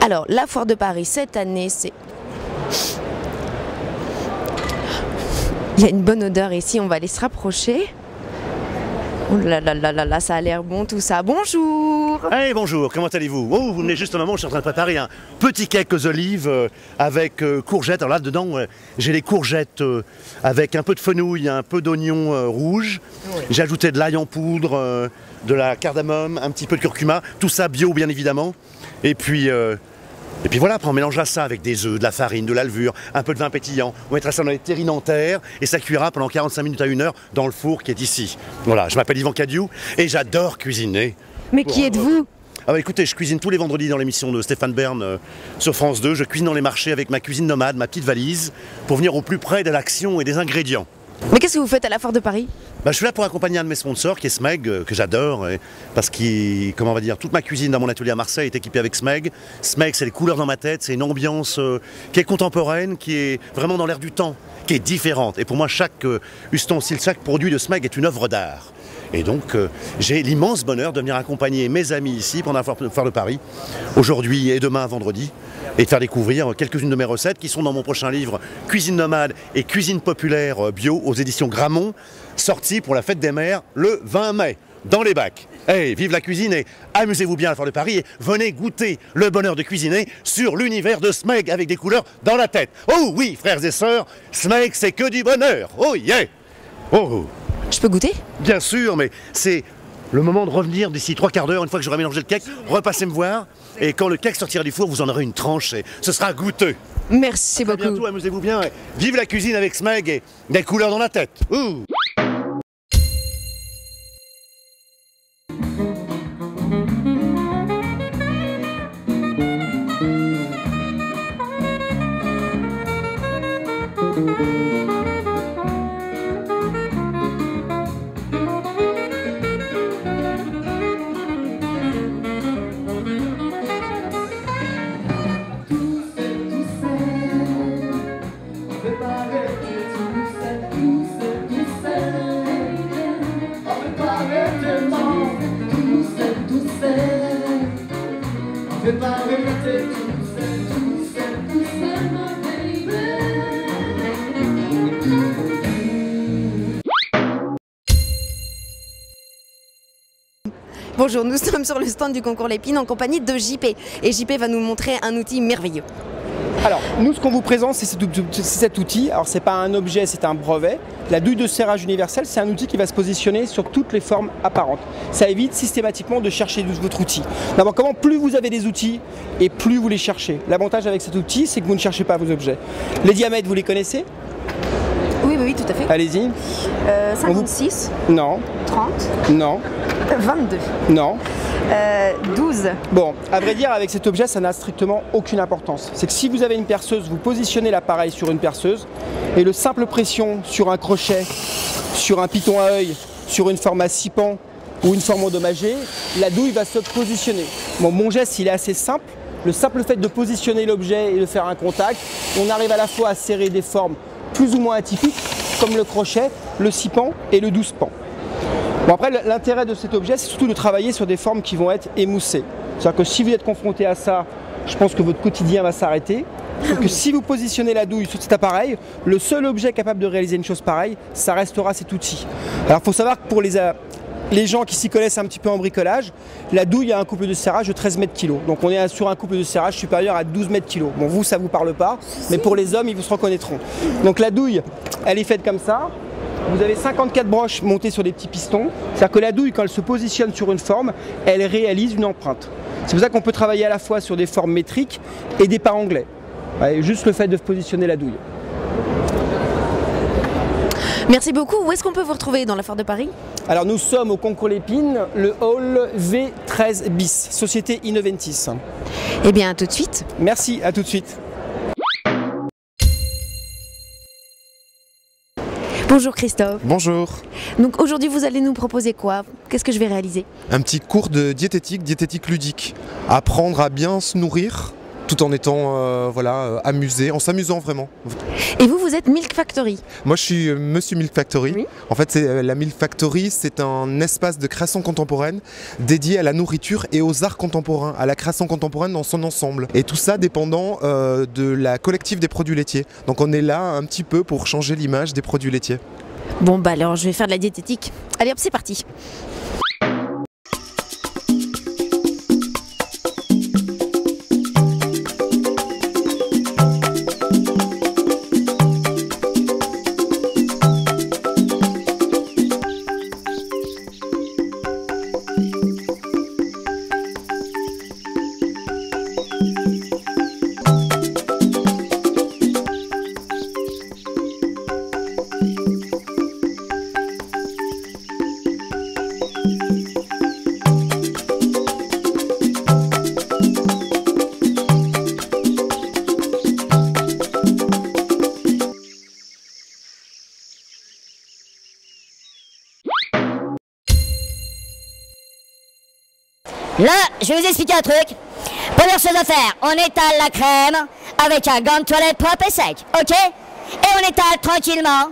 Alors, la foire de Paris cette année, c'est... Il y a une bonne odeur ici, on va aller se rapprocher. Oh là là là là là, ça a l'air bon tout ça. Bonjour! Hey, bonjour, comment allez-vous? Oh, vous venez juste au moment où je suis en train de préparer un petit cake aux olives avec courgettes. Alors là, dedans, j'ai les courgettes avec un peu de fenouil, un peu d'oignon rouge. Oui. J'ai ajouté de l'ail en poudre, de la cardamome, un petit peu de curcuma. Tout ça bio, bien évidemment. Et puis voilà, après on mélangera ça avec des œufs, de la farine, de la levure, un peu de vin pétillant. On mettra ça dans les terrines en terre et ça cuira pendant 45 minutes à 1 heure dans le four qui est ici. Voilà, je m'appelle Yvan Cadiou et j'adore cuisiner. Mais qui êtes-vous? Ah bah écoutez, je cuisine tous les vendredis dans l'émission de Stéphane Bern sur France 2. Je cuisine dans les marchés avec ma cuisine nomade, ma petite valise, pour venir au plus près de l'action et des ingrédients. Mais qu'est-ce que vous faites à la foire de Paris? Bah, je suis là pour accompagner un de mes sponsors qui est Smeg, que j'adore, parce que, comment on va dire, toute ma cuisine dans mon atelier à Marseille est équipée avec Smeg. Smeg, c'est les couleurs dans ma tête, c'est une ambiance qui est contemporaine, qui est vraiment dans l'air du temps, qui est différente. Et pour moi, chaque ustensile, chaque produit de Smeg est une œuvre d'art. Et donc, j'ai l'immense bonheur de venir accompagner mes amis ici pendant la foire de Paris, aujourd'hui et demain, vendredi, et de faire découvrir quelques-unes de mes recettes qui sont dans mon prochain livre Cuisine nomade et cuisine populaire bio aux éditions Grammont, sorti pour la fête des mères le 20 mai, dans les bacs. Hey, vive la cuisine et amusez-vous bien à la foire de Paris et venez goûter le bonheur de cuisiner sur l'univers de Smeg avec des couleurs dans la tête. Oh oui, frères et sœurs, Smeg c'est que du bonheur. Oh yeah. Oh. Je peux goûter? Bien sûr, mais c'est le moment de revenir d'ici 3 quarts d'heure, une fois que j'aurai mélangé le cake, repassez me voir, et quand le cake sortira du four, vous en aurez une tranche, et ce sera goûteux. Merci beaucoup. À bientôt, amusez-vous bien, et vive la cuisine avec Smeg et des couleurs dans la tête. Ouh. Bonjour, nous sommes sur le stand du concours Lépine en compagnie de JP. Et JP va nous montrer un outil merveilleux. Alors, nous, ce qu'on vous présente, c'est cet outil. Alors, c'est pas un objet, c'est un brevet. La douille de serrage universelle, c'est un outil qui va se positionner sur toutes les formes apparentes. Ça évite systématiquement de chercher votre outil. D'abord, plus vous avez des outils et plus vous les cherchez. L'avantage avec cet outil, c'est que vous ne cherchez pas vos objets. Les diamètres, vous les connaissez? Oui, tout à fait. Allez-y. 56. Non. 30. Non. 22. Non. 12. Bon, à vrai dire, avec cet objet, ça n'a strictement aucune importance. C'est que si vous avez une perceuse, vous positionnez l'appareil sur une perceuse et le simple pression sur un crochet, sur un piton à œil, sur une forme à 6 pans ou une forme endommagée, la douille va se positionner. Bon, mon geste, il est assez simple. Le simple fait de positionner l'objet et de faire un contact, on arrive à la fois à serrer des formes plus ou moins atypiques, comme le crochet, le 6 pans et le 12 pans. Bon, après, l'intérêt de cet objet, c'est surtout de travailler sur des formes qui vont être émoussées. C'est-à-dire que si vous êtes confronté à ça, je pense que votre quotidien va s'arrêter. Donc que si vous positionnez la douille sur cet appareil, le seul objet capable de réaliser une chose pareille, ça restera cet outil. Alors il faut savoir que pour les gens qui s'y connaissent un petit peu en bricolage, la douille a un couple de serrage de 13 mètres kg. Donc on est sur un couple de serrage supérieur à 12 mètres kg. Bon, vous, ça ne vous parle pas, mais pour les hommes, ils vous se reconnaîtront. Donc la douille, elle est faite comme ça. Vous avez 54 broches montées sur des petits pistons. C'est-à-dire que la douille, quand elle se positionne sur une forme, elle réalise une empreinte. C'est pour ça qu'on peut travailler à la fois sur des formes métriques et des pas anglais. Ouais, juste le fait de positionner la douille. Merci beaucoup. Où est-ce qu'on peut vous retrouver dans la foire de Paris? Alors nous sommes au concours Lépine, le hall V13 bis, Société Innoventis. Eh bien, à tout de suite. Merci, à tout de suite. Bonjour Christophe. Bonjour. Donc aujourd'hui vous allez nous proposer quoi? Qu'est-ce que je vais réaliser? Un petit cours de diététique ludique. Apprendre à bien se nourrir tout en étant voilà, amusé, en s'amusant vraiment. Et vous êtes Milk Factory? Moi je suis Monsieur Milk Factory. Oui. En fait la Milk Factory c'est un espace de création contemporaine dédié à la nourriture et aux arts contemporains, à la création contemporaine dans son ensemble. Et tout ça dépendant de la collective des produits laitiers. Donc on est là un petit peu pour changer l'image des produits laitiers. Bon bah alors je vais faire de la diététique. Allez hop, c'est parti. Là, je vais vous expliquer un truc. Première chose à faire, on étale la crème avec un gant de toilette propre et sec, ok? Et on étale tranquillement,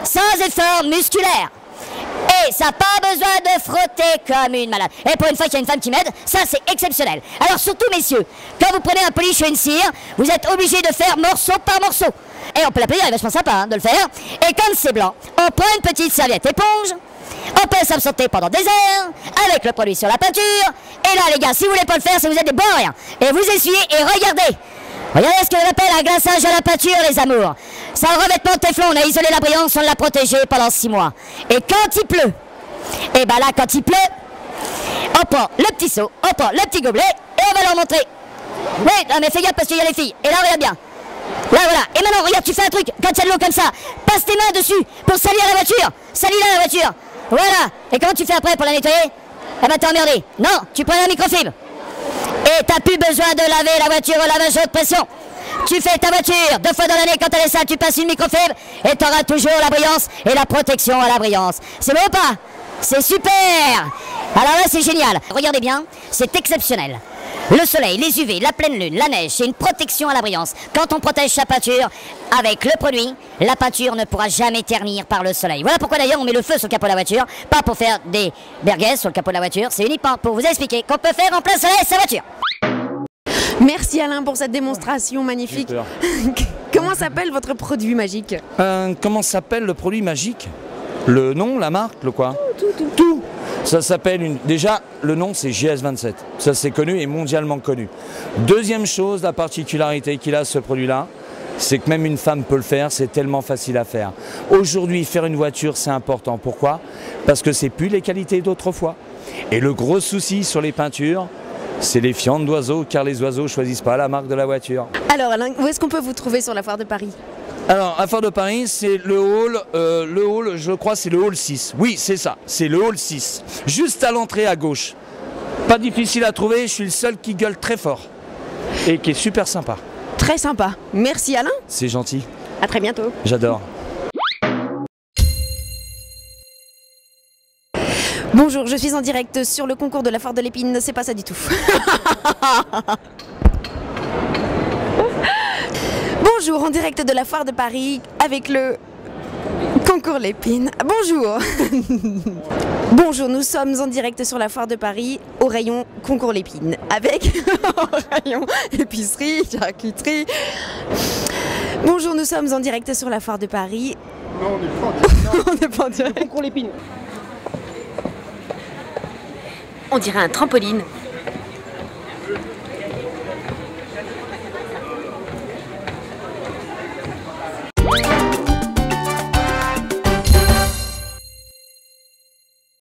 sans effort musculaire. Et ça n'a pas besoin de frotter comme une malade. Et pour une fois qu'il y a une femme qui m'aide, ça c'est exceptionnel. Alors surtout messieurs, quand vous prenez un polish ou une cire, vous êtes obligés de faire morceau par morceau. Et on peut l'appeler, il est vachement sympa hein, de le faire. Et quand c'est blanc, on prend une petite serviette éponge. On peut s'absenter pendant des heures avec le produit sur la peinture. Et là les gars, si vous voulez pas le faire, c'est que vous êtes des bons à rien. Et vous essuyez et regardez. Regardez ce que l'on appelle un glaçage à la peinture, les amours. C'est un revêtement de téflon, on a isolé la brillance, on l'a protégé pendant 6 mois. Et quand il pleut, et ben là quand il pleut, on prend le petit seau, on prend le petit gobelet et on va leur montrer. Oui, non mais fais gaffe parce qu'il y a les filles. Et là regarde bien. Là voilà. Et maintenant regarde, tu fais un truc, quand il y a de l'eau comme ça, passe tes mains dessus pour salir la voiture. Salis-la la voiture. Voilà. Et comment tu fais après pour la nettoyer? Eh ben t'es emmerdé. Non, tu prends la microfibre. Et t'as plus besoin de laver la voiture au lavage haute pression. Tu fais ta voiture 2 fois dans l'année, quand elle est sale, tu passes une microfibre et t'auras toujours la brillance et la protection à la brillance. C'est beau ou pas? C'est super. Alors là c'est génial. Regardez bien, c'est exceptionnel. Le soleil, les UV, la pleine lune, la neige, c'est une protection à la brillance. Quand on protège sa peinture avec le produit, la peinture ne pourra jamais ternir par le soleil. Voilà pourquoi d'ailleurs on met le feu sur le capot de la voiture, pas pour faire des merguez sur le capot de la voiture, c'est uniquement pour vous expliquer qu'on peut faire en plein soleil sa voiture. Merci Alain pour cette démonstration magnifique. Comment s'appelle votre produit magique? Comment s'appelle le produit magique? Le nom, la marque, le quoi? Tout. Ça s'appelle Déjà, le nom c'est GS27. Ça c'est connu et mondialement connu. Deuxième chose, la particularité qu'il a ce produit-là, c'est que même une femme peut le faire, c'est tellement facile à faire. Aujourd'hui, faire une voiture, c'est important. Pourquoi? Parce que c'est plus les qualités d'autrefois. Et le gros souci sur les peintures, c'est les fientes d'oiseaux, car les oiseaux ne choisissent pas la marque de la voiture. Alors Alain, où est-ce qu'on peut vous trouver sur la foire de Paris? Alors, à Foire de Paris, c'est le hall, je crois, c'est le hall 6. Oui, c'est ça, c'est le hall 6. Juste à l'entrée à gauche. Pas difficile à trouver, je suis le seul qui gueule très fort. Et qui est super sympa. Très sympa. Merci Alain. C'est gentil. À très bientôt. J'adore. Bonjour, je suis en direct sur le concours de la foire de l'épine. C'est pas ça du tout. Bonjour, en direct de la foire de Paris avec le concours l'épine. Bonjour. Bonjour, nous sommes en direct sur la foire de Paris au rayon concours l'épine avec au rayon épicerie, charcuterie. Bonjour, nous sommes en direct sur la foire de Paris. Non, on n'est pas en direct. On n'est pas en direct. Concours l'épine. On dirait un trampoline.